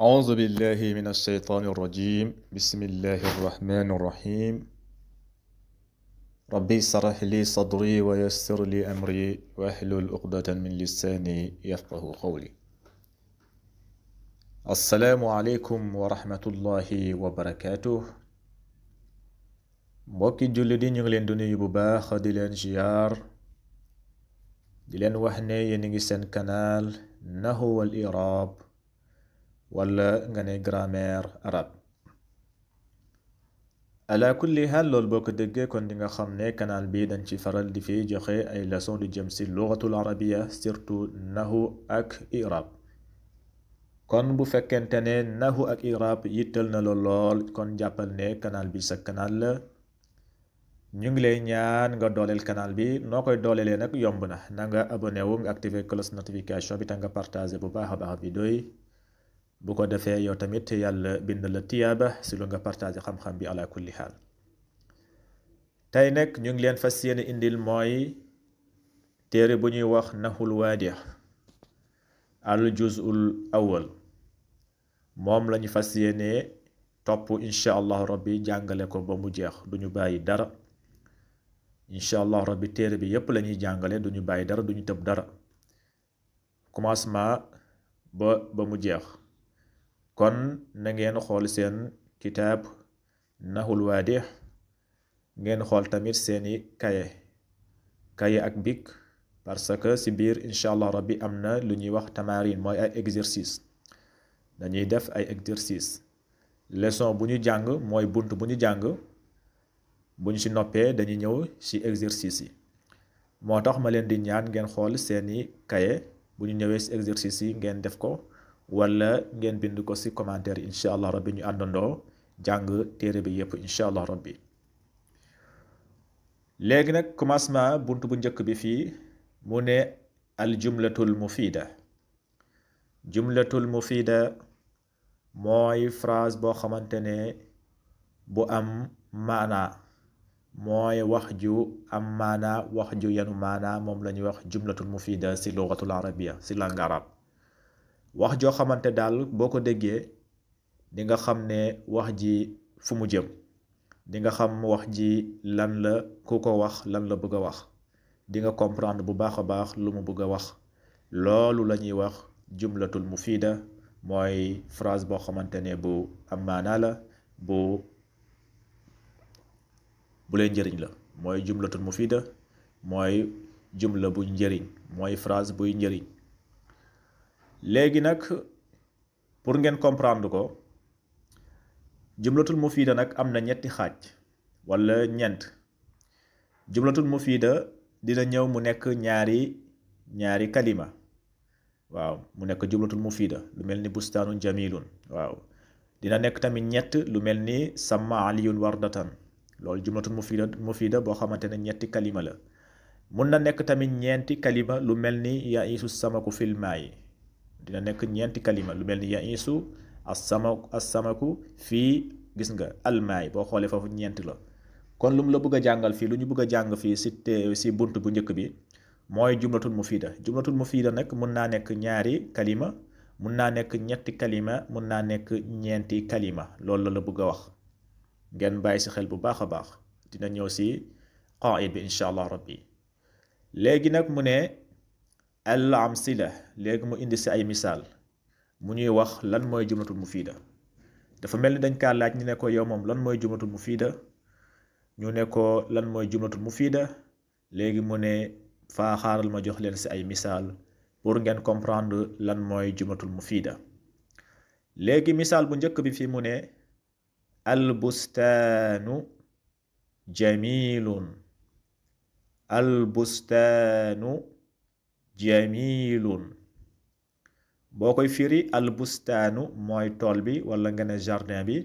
أعوذ بالله من الشيطان الرجيم بسم الله الرحمن الرحيم ربي اشرح لي صدري ويسر لي أمري واحلل عقدة من لساني يفقه قولي السلام عليكم ورحمة الله وبركاته mbokki julli di ñu ngi leen di nuyu bu baax di leen ziyaar di leen wax ne yéen ngi seen canal Nahwu wal I'rab wala nga ne grammaire arabe ala kulli hal loolu boo ko déggee kon di nga xam ne canal bi dañ ci faral di fi joxe ay leçon du jëm si lugatul arabiya surtout nahwu ak i'rab kon bu fekkente ne nahwu ak i'rab yittal na la lool kon jàppal ne canal bi sa canal la ñu ngi lay ñaan nga dooleel canal bi noo koy doolelee nag yomb na nga abonné wu nga activer cloche notification bi te nga partager bu baax a baax vidéo yi bu ko defee yow tamit yàlla bind la tiyaaba si lu nga partager xam-xam bi ala kulli xaal tey nag ñu ngi leen fas yéene indil mooy téere bu ñuy wax Nahwul Waadih al juz'ul awwal moom lañu fas yéene topp incha allahu rabbi jàngale ko ba mu jeex duñu bàyyi dara incha allahu rabbi téere bi yépp lañuy jàngale duñu bàyyi dara duñu tëb dara commencement ba mu jeex kon na ngeen xool seen kitaab Nahwul Waadih ngeen xool tamit seeni kaye ak bic parce que ci biir incha allah rabbi am na lu ñuy wax tamarin mooy ay exercice dañuy def ay exercice leçon bu ñu jàng mooy bunt bu ñu jàng bu ñu ci noppee dañuy ñëw ci exercice yi moo tax ma leen di ñaan ngeen xool seeni kaye bu ñu ñëwee ci exercice yi ngeen def ko wala ngeen bind ko ci commentaire incha allah rabbi ñu àndandoo jàng téere bi yépp incha allah rabbi léegi nag commencement bunt bu njëkk bi fii mu ne al jumlatul mufida mooy phrase boo xamante ne bu am maana mooy wax ju am maana wax ju yanu maana moom la ñuy wax jumlatul mufida ci lugatul arabiya ci langue arabe wax joo xamante daal boo ko déggee di nga xam ne wax ji fu mu jëm di nga xam wax ji lan la ku ko wax lan la bëgg a wax di nga comprendre bu baax a baax lu mu bëgg a wax loolu la ñuy wax jumlatul mufida mooy phrase boo xamante ne bu am maanaa la bu lay njëriñ la mooy jumlatul mufida mooy jumla bu njëriñ mooy phrase buy njëriñ léegi nag pour ngeen comprendre ko jumlatul mufida nag am na ñetti xaaj wala ñeent jumlatul mufida dina ñëw mu nekk ñaari kalima waaw mu nekk jumlatul mufida lu mel ni bustaanun jamilun waaw dina nekk tamit ñett lu mel ni sama aliyun wardatan loolu jumlatul mufida boo xamante ne ñetti kalima la mun na nekk tamit ñeenti kalima lu mel ni yaisu samaku fil maayi dina nekk ñeenti kalima lu mel ni yaisu as-samaku fii gis nga almaay boo xoolee foofu ñeent la kon lu mu la bëgg a jàngal fii lu ñu bëgg a jàng fii ci bunt bu njëkk bi mooy jumlatul mufida nag mun naa nekk ñaari kalima mun naa nekk ñetti kalima mun naa nekk ñeenti kalima loolu la bëgg a wax ngeen bàyyi ci xel bu baax a baax dina ñëw ci qaid bi incha allah rabbi léegi nag mu ne al amsila léegi mu indi ci ay misaal mu ñuy wax lan mooy jumlatul mufida dafa mel ni dañ kaa laaj ñu ne ko yow moom lan mooy jumlatul mufida ñu ne ko lan mooy jumlatul mufida léegi mu ne faa xaaral ma jox leen ci ay misaal pour ngeen comprendre lan mooy jumlatul mufida léegi misaal bu njëkk bi fii mu ne al bustaanu jamilun al bustaanu jamilun boo koy firi al bustaanu mooy tool bi wala nga ne jardin bi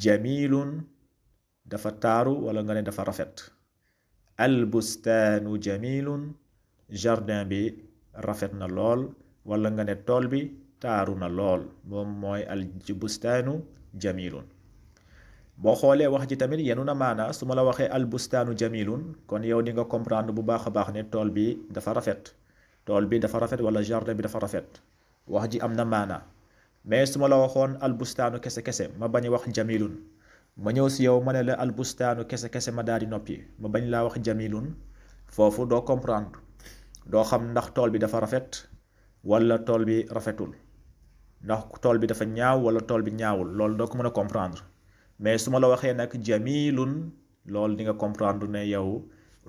jamilun dafa taaru wala nga ne dafa rafet al bustaanu jamilun jardin bi rafet na lool wala nga ne tool bi taaru na lool moom mooy al bustaanu jamilun boo xoolee wax ji tamit yenu na maana su ma la waxee al bustaanu jamilun kon yow di nga comprendre bu baax a baax ne tool bi dafa rafet wala jardin bi dafa rafet wax ji am na maana mais su ma la waxoon albustaanu kese kese ma bañ a wax jamilun ma ñëw si yow ma ne la albustaanu kese kese ma daal di noppi ma bañ laa wax jamilun foofu doo comprendre doo xam ndax tool bi dafa rafet wala tool bi rafetul ndax tool bi dafa ñaaw wala tool bi ñaawul loolu doo ko mën a comprendre mais su ma la waxee nag jamilun loolu di nga comprendre ne yow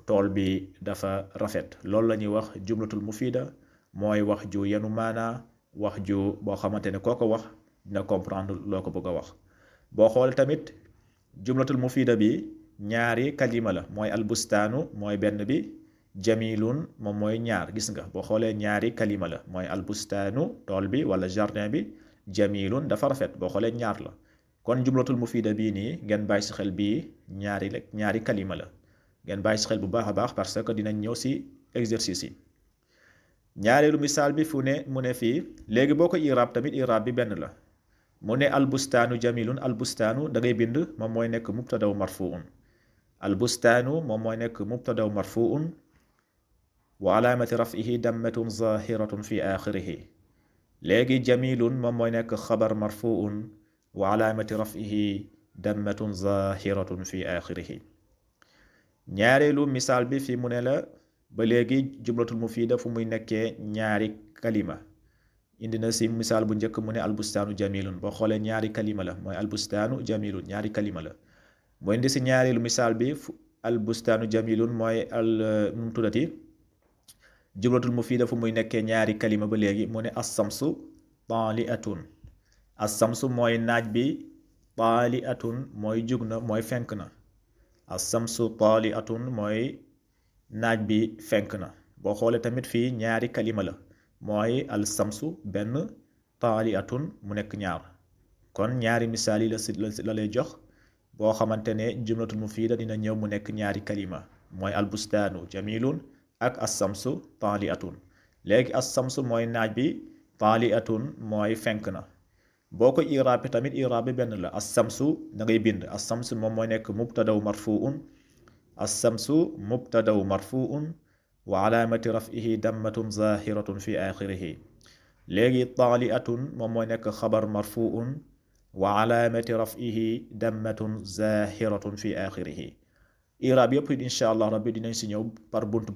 tool bi dafa rafet loolu la ñuy wax jumlatul mufida mooy wax ju yenu maanaa wax ju boo xamante ne koo ko wax dina comprendre loo ko bëgg a wax boo xool tamit jumlatul mufida bi ñaari kalima la mooy albustaanu mooy benn bi jamilun moom mooy ñaar gis nga boo xoolee ñaari kalima la mooy albustaanu tool bi wala jardin bi jamilun dafa rafet boo xoolee ñaar la kon jumlatul mufida bii nii ngeen bàyyi si xel bii ñaari kalima la ngeen bàyyi si xel bu baax a baax parce que dinañ ñëw si exercice yi ñaareelu misaal bi fu ne mu ne fii léegi boo ko iraab tamit iraab bi benn la mu ne albustaanu jamilun albustaanu da ngay bind moom mooy nekk mubtadaw marfuun albustaanu moom mooy nekk mubtadaw marfuun wa alaamati rafihi dammatun zahiratun fi axirihi léegi jamilun moom mooy nekk xabar marfuun wa alaamati rafihi dammatun zahiratun fi axirihi ñaareelu misaal bi fii mu ne la ba léegi jumlatul mufida fu muy nekkee ñaari kalima indi na si misaal bu njëkk mu ne albustaanu jamilun boo xoolee ñaari kalima la mooy albustaanu jamilun ñaari kalima la mu indi si ñaareelu misaal bi albustaanu jamilun mooy nu mu tuddati jumlatul mufida fu muy nekkee ñaari kalima ba léegi mu ne assamsu taaliatun assamsu mooy naaj bi taaliatun mooy jug na mooy fenk na assamsu taaliatun mooy naaj bi fenk na boo xoolee tamit fii ñaari kalima la mooy al samsu benn taaliatun mu nekk ñaar kon ñaari misaal yi la lay jox boo xamante ne jumlatul mufida dina ñëw mu nekk ñaari kalima mooy albustaanu jamilun ak assamsu taaliatun léegi assamsu mooy naaj bi taaliatun mooy fenk na boo ko iraab tamit iraab bi benn la assamsu da ngay bind assamsu moom mooy nekk mubtadaw marfuun assamsu mubtadaw marfuun wa alaamati rafihi dammatun zahiratun fi axirihi léegi taaliatun moom mooy nekk xabar marfuun wa alaamati rafihi dammatun zahiratun fi axirihi iraab yëpp incha allah rabbi dinañ si ñëw par bunt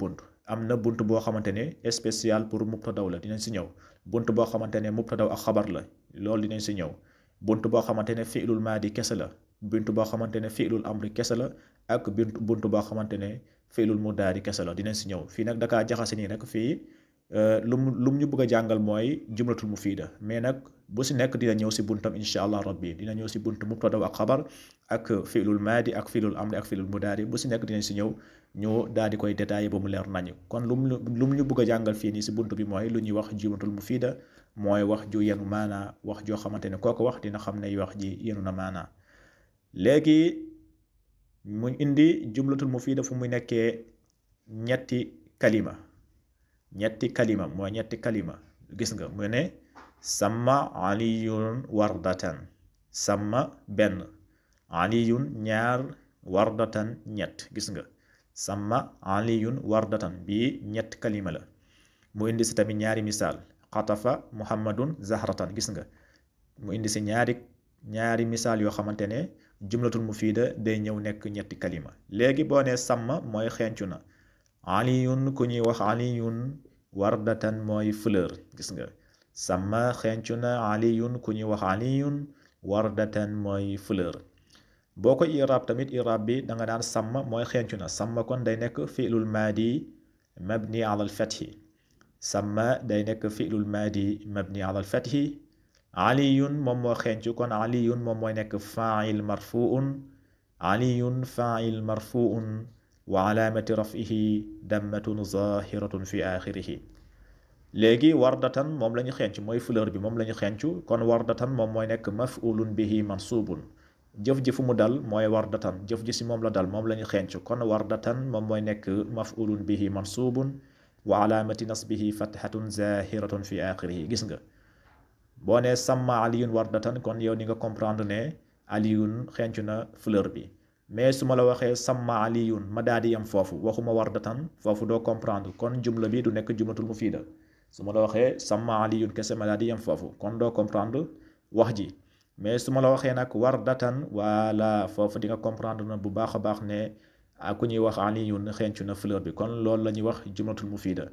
am na bunt boo xamante ne spécial pour mubtadaw la dinañ si ñëw bunt boo xamante ne mubtadaw ak xabar la loolu dinañ si ñëw bunt boo xamante ne fi'lul maadi kese la bunt boo xamante ne fi'lul amri kese la ak bunt boo xamante ne fi'lul mudaari kese la dinañ si ñëw fii nag dakaa jaxase nii rek fii lum ñu bëgg a jàngal mooy jumlatul mufida mais nag bu si nekk dina ñëw si buntam incha allah rabbi dina ñëw si bunt mubtadaw ak xabar ak fi'lul maadi ak fi'lul amri ak fi'lul mudaari bu si nekk dinañ si ñëw ñu daal di koy détaillé ba mu leer nañu kon lum ñu bëgg a jàngal fii nii si bunt bi mooy lu ñuy wax jumlatul mufida mooy wax ju yenu maanaa wax joo xamante ne kooko wax dina xam ne wax ji yenu na maanaa léegi mu indi jumlatul mufida fu mu nekkee ñetti kalima mooy ñetti kalima gis nga mu ne sama aliyun wardatan sama benn aliyun ñaar wardatan ñett gis nga sama aliyun wardatan bii ñetti kalima la mu indi si tamit ñaari misaal xatafa muhammadun zahratan gis nga mu indi si ñaari misaal yoo xamante ne jumlatul mufida day ñëw nekk ñetti kalima léegi boo nee sàmma mooy xencu na aliyun ku ñuy wax aliyun wardatan mooy fleur gis nga sàmma xencu na aliyun ku ñuy wax aliyun wardatan mooy fleur boo ko iraab tamit iraab bi da nga daan sàmma mooy xencu na sàmma kon day nekk fi'lul maadi mabni ala al fathi sàmma day nekk fi'lul maadi mabni ala al fathi aliyun moom moo xencu kon aliyun moom mooy nekk fa'il marfuun aliyun fa'il marfuun wa alaamati rafihi dammatun zahiratun fi axirihi léegi wardatan moom la ñu xencu mooy fleur bi moom la ñu xencu kon wardatan moom mooy nekk maf'ulun bihi mansubun jëf ji fu mu dal mooy wardatan jëf ji si moom la dal moom la ñu xencu kon wardatan moom mooy nekk maf'ulun bihi mansubun wa alaamati nasbihi fathatun zahiratun fi axirihi gis nga boo nee sàmma aliyun wardatan kon yow ni nga comprendre ne aliyun xencu na fleur bi mais su ma la waxee sàmma aliyun ma daal di yam foofu waxuma wardatan foofu doo comprendre kon jumla bi du nekk jumlatul mufida su ma la waxee sàmma aliyun kese ma daal di yam foofu kon doo comprendre wax ji mais su ma la waxee nag wardatan wala foofu di nga comprendre na bu baax a baax ne ku ñuy wax aliyun xencu na fleur bi kon loolu la ñuy wax jumlatul mufida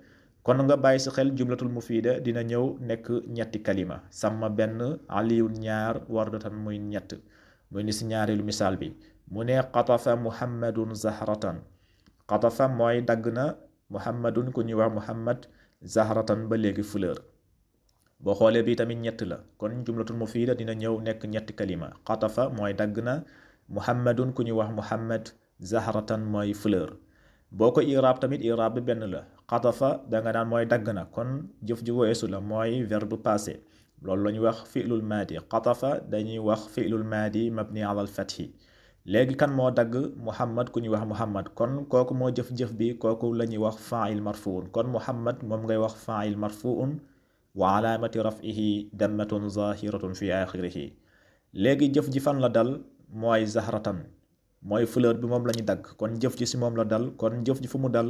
kon nga bàyyi si xel jumlatul mufida dina ñëw nekk ñetti kalima sama benn aliyun ñaar wardatan muy ñett muy ni si ñaareelu misaal bi mu ne qatafa muhammadun zahratan qatafa mooy dagg na muhammadun ku ñuy wax muhammad zahratan ba léegi fleur boo xoolee bi tamit ñett la kon jumlatul mufida dina ñëw nekk ñetti kalima qatafa mooy dagg na muhammadun ku ñuy wax muhammad zahratan mooy fleur boo ko iraab tamit iraab bi benn la qatafa danga naan mooy dagg na kon jëf ji weesu la mooy verbe passé loolu la ñuy wax fi'lul maadi qatafa dañuy wax fi'lul maadi mabni ala al fathi léegi kan moo dagg muhammad ku ñuy wax muhammad kon kooku moo jëf-jëf bi kooku la ñuy wax fa'il marfuun kon muhammad moom ngay wax fa'il marfuun wa alaamati raf'ihi dammatun zahiratun fi axirihi léegi jëf ji fan la dal mooy zahratan mooy fleur bi moom la ñu dagg kon jëf ji si moom la dal kon jëf ji fu mu dal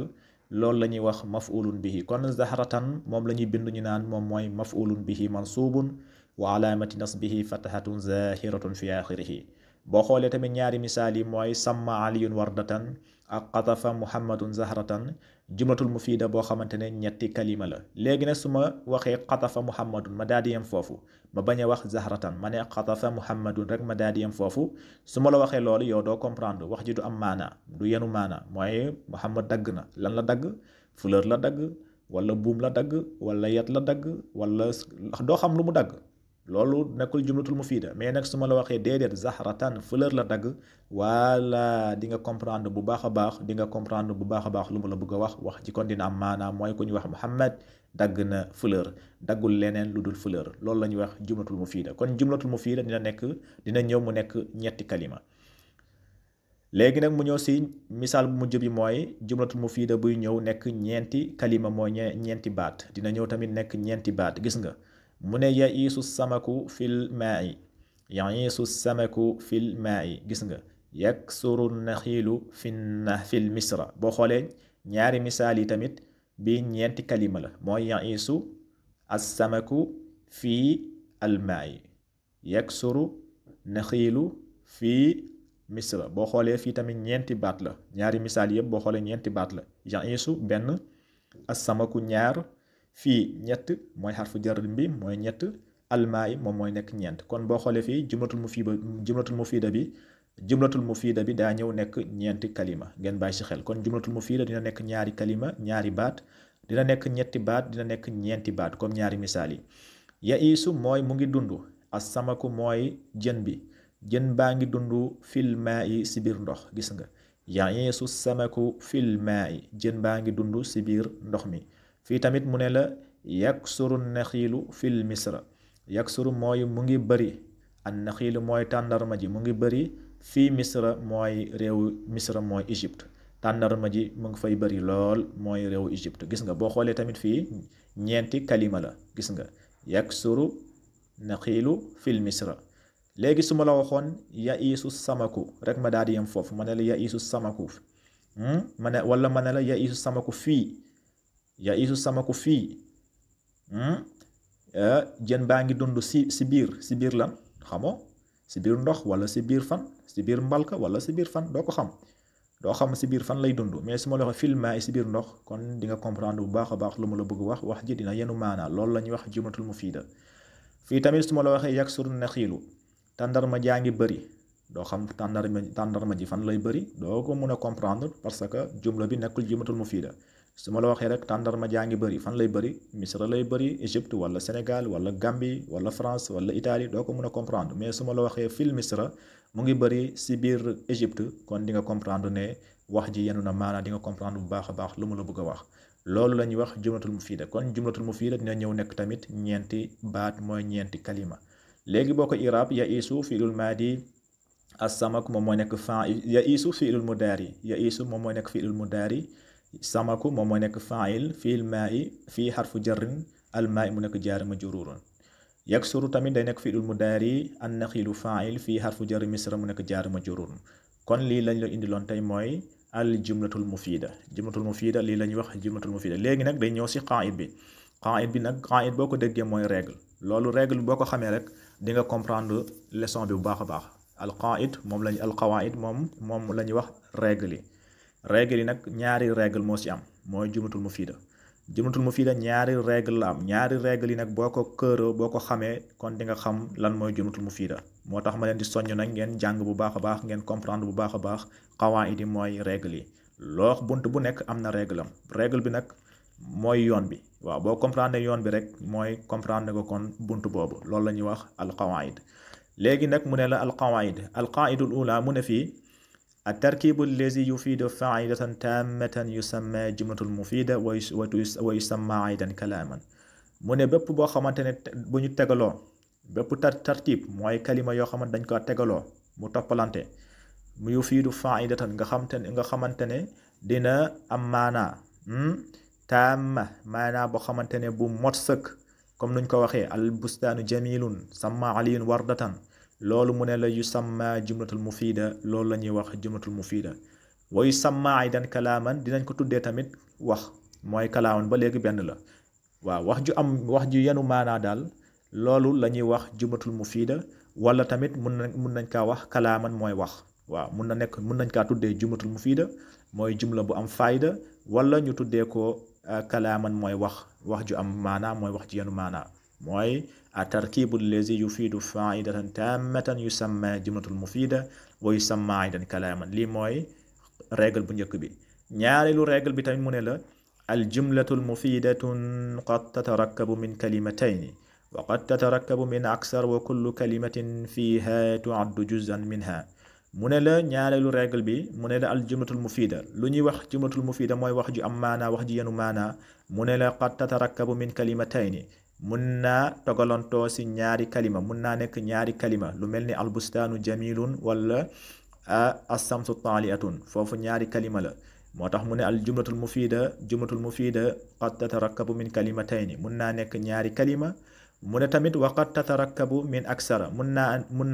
loolu la ñuy wax maf'ulun bihi kon zahratan moom la ñuy bind ñu naan moom mooy maf'ulun bihi mansubun wa alaamati nasbihi fatahatun zahiratun fi axirihi boo xoolee tamit ñaari misaal yi mooy samma aliyun wardatan ak qatafa muhammadun zahratan jumlatul mufida boo xamante ne ñetti kalima la léegi nag su ma waxee qatafa muhammadun ma daal di yem foofu ma bañ a wax zahratan ma ne qatafa muhammadun rek ma daal di yem foofu su ma la waxee loolu yow doo comprendre wax ji du am maana du yenu maana mooy muhammad dagg na lan la dagg fleur la dagg wala buum la dagg wala yet la dagg wala doo xam lu mu dagg loolu nekkul jumlatul mufida mais nag su ma la waxee déedéet zahratan fleur la dagg wala di nga comprendre bu baax a baax di nga comprendre bu baax a baax lu mu la bëgg a wax ji kon dina am maanaam mooy ku ñuy wax muhammad dagg na fleur daggul leneen lu dul fleur loolu la ñuy wax jumlatul mufida kon jumlatul mufida dina ñëw mu nekk ñetti kalima léegi nag mu ñëw si misaal bu mujj bi mooy jumlatul mufida buy ñëw nekk ñeenti kalima mooy ñeenti baat dina ñëw tamit nekk ñeenti baat gis nga mu ne ya'iisu samaku fil maa'i ya'iisu samaku fil maa'i gis nga yaksuru naxiilu fil misra boo xoolee ñaari misaal yi tamit bi ñeenti kalima la mooy ya'iisu as-samaku fii al maa'i yaksuru naxiilu fii misra boo xoolee fii tamit ñeenti baat la ñaari misaal yëpp boo xoolee ñeenti baat la ya'iisu benn as-samaku ñaar fii ñett mooy xarfu jar bi mooy ñett almaay moom mooy nekk ñeent kon boo xoolee fii jumlatul mufida bi daa ñëw nekk ñeenti kalima ngeen bàyyi si xel kon jumlatul mufida dina nekk ñaari kalima ñaari baat dina nekk ñetti baat dina nekk ñeenti baat comme ñaari misaal yi ya'iisu mooy mu ngi dund as-samaku mooy jën bi jën baa ngi dund fil maa'i si biir ndox gis nga ya'iisu samaku fil maa'i jën baa ngi dund si biir ndox mi fii tamit mu ne la yaksuru naxiilu fil misra yaksuru mooy mu ngi bëri an naxiilu mooy tàndarma ji mu ngi bëri fii misra mooy réewu misra mooy Égypte tàndarma ji mu ngi fay bëri lool mooy réewu Égypte gis nga boo xoolee tamit fii ñeenti kalima la gis nga yaksuru naxiilu fil misra léegi su ma la waxoon ya'iisu samaku rek ma daal di yem foofu ma ne la ya'iisu samaku wala ma ne la ya'iisu samaku fii ya'iisu samaku fii jën baa ngi dund si biir lan xamoo si biir ndox wala si biir fan si biir mbalka wala si biir fan doo ko xam doo xam si biir fan lay dund mais su ma la waxee fil maa'i si biir ndox kon di nga comprendre bu baax a baax lu ma la bëgg wax ji dina yenu maanaa loolu la ñuy wax jumlatul mufida fii tamit su ma la waxee yaksuru naxiilu tàndarma jaa ngi bëri doo xam tàndarma ji fan lay bëri doo ko mën a comprendre parce que jumla bi nekkul jumlatul mufida su ma la waxee rek tàndarma jaa ngi bëri fan lay bëri Misra lay bëri Égypte wala Sénégal wala Gambie wala France wala Italie doo ko mën a comprendre mais su ma la waxee fil Misra mu ngi bëri si biir Égypte kon di nga comprendre ne wax ji yenu na maanaam di nga comprendre bu baax a baax lu mu la bëgg a wax loolu la ñuy wax jumlatul mufida kon jumlatul mufida dina ñëw nekk tamit ñeenti baat mooy ñeenti kalima léegi boo ko iraab ya'iisu fi'lul maadi as-samak moom mooy nekk fa'il ya'iisu fi'lul mudaari ya'iisu moom mooy nekk fi'lul mudaari samaku moom mooy nekk fa'il fil maa'i fii xarfu jarrin al maa'i mu nekk jaar majruurun yaksuru tamit day nekk fi'lul mudaari an naxiilu fa'il fii xarfu jarri misra mu nekk jaar majruurun kon lii lañ la indiloon tey mooy al jumlatul mufida lii la ñuy wax jumlatul mufida léegi nag day ñëw si qaa'id bi nag qaa'id boo ko déggee mooy règle loolu règle bi boo ko xamee rek di nga comprendre leçon bi bu baax a baax. alqaid moom lañ alqawaid moom la ñuy wax règle yi nag ñaari règle moo ci am mooy jumlatul mufida ñaari règle la am ñaari règle yi nag boo ko këeroo boo ko xamee kon di nga xam lan mooy jumlatul mufida moo tax ma leen di soññ nag ngeen jàng bu baax a baax ngeen comprendre bu baax a baax qawaid yi mooy règle yi loo bunt bu nekk am na règle am règle bi nag mooy yoon bi waaw boo comprendre yoon bi rek mooy comprendre nga kon bunt boobu loolu la ñuy wax alqawaid léegi nag mu ne la alqaidul ula mu ne fii التركيب الذي يفيد فاعلة تامة يسمى جملة مفيدة ويسمى أيضا كلاما mu ne bépp boo xamante ne bu ñu tegaloo bépp tartib mooy kalima yoo xamante dañ ko tegaloo mu toppalante mu yufiidu faidatan nga xamante ne dina am maanaa taama maanaa boo xamante ne bu mot sëkk comme nuñ ko waxee al bustaanu jamilun samma aliyun wardatan loolu mu ne la yusamma jumlatul mufida loolu la ñuy wax jumlatul mufida wa yusamma aydan kalaaman dinañ ko tuddee tamit wax mooy kalaaman ba léegi benn la waaw wax ju yenu maanaa daal loolu la ñuy wax jumlatul mufida wala tamit mun nañ kaa wax kalaaman mooy wax waaw mun nañ kaa tuddee jumlatul mufida mooy jumla bu am fayda wala ñu tuddee ko kalaaman mooy wax ju am maanaa mooy wax ju yenu maanaa mooy التركيب الذي يفيد فائدة تامة يسمى جملة مفيدة ويسمى أيضا كلاما lii mooy règle bu njëkk bi ñaareelu règle bi tamit mu ne la الجملة المفيدة قد تتركب من كلمتين وقد تتركب من أكثر وكل كلمة فيها تعد جزءا منها mu ne la ñaareelu règle bi mu ne la aljumlatul mufida lu ñuy wax jumlatul mufida mooy wax ju am maanaa wax ju yenu maanaa mu ne la qad tatarakabu min kalimatayni mun naa togalantoo si ñaari kalima mun naa nekk ñaari kalima lu mel ni albustaanu jamilun wala assamsu taaliatun foofu ñaari kalima la moo tax mu ne al jumlatul mufida qad tatarakabu min kalimatayni mun naa nekk ñaari kalima mu ne tamit wa qad tatarakabu min aksara mun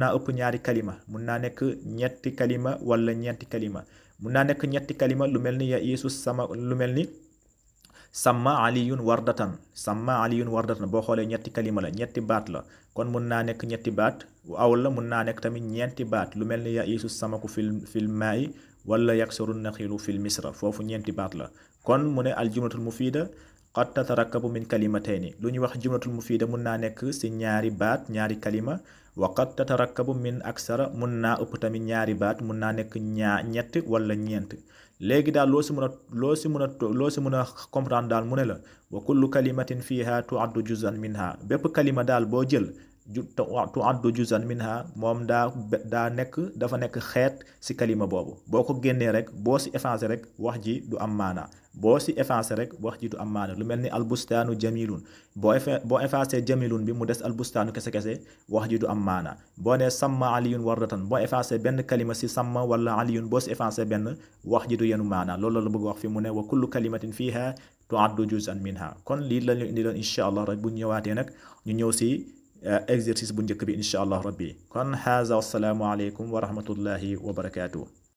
naa ëpp ñaari kalima mun naa nekk ñetti kalima wala ñeenti kalima mun naa nekk ñetti kalima lu mel ni ya iisu sama lu mel ni samma aliyun wardatan boo xoolee ñetti kalima la ñetti baat la kon mun naa nekk ñetti baat aw la mun naa nekk tamit ñeenti baat lu mel ni ya iisu samaku fil maa'i wala yaksaru naxilu fil misra foofu ñeenti baat la kon mu ne al jumlatul mufida qad tatarakabu min kalimatayni lu ñuy wax jumlatul mufida mun naa nekk si ñaari baat ñaari kalima wa qad tatarakabu min aksara mun naa ëpp tamit ñaari baat mun naa nekk ñett wala ñeent léegi daal loo si mën a comprendre daal mu ne la wa kullu kalimatin fiha tuaddu juz'an minha bépp kalima daal boo jël tuaddu juz'an minha moom dafa nekk xeet si kalima boobu boo ko génnee rek boo si effacé rek wax ji du am maana boo si effacé rek wax ji du am maana lu mel ni albustaanu jamilun boo effacé jamilun bi mu des albustaanu kese wax ji du am maana boo ne samma aliyun wardatan boo effacé benn kalima si samma wala aliyun boo si effacé benn wax ji du yenu maana loolu la bëgg wax fi mu ne wa kullu kalimatin fiha tuaddu juz'an minha kon lii la ñu indi doon incha allah rek bu ñëwaatee nag ñu ñëw si exercice bu njëkk bi incha allah rabbi kon haza wassalaamu aleykum wa rahmatullahi wa barakatuh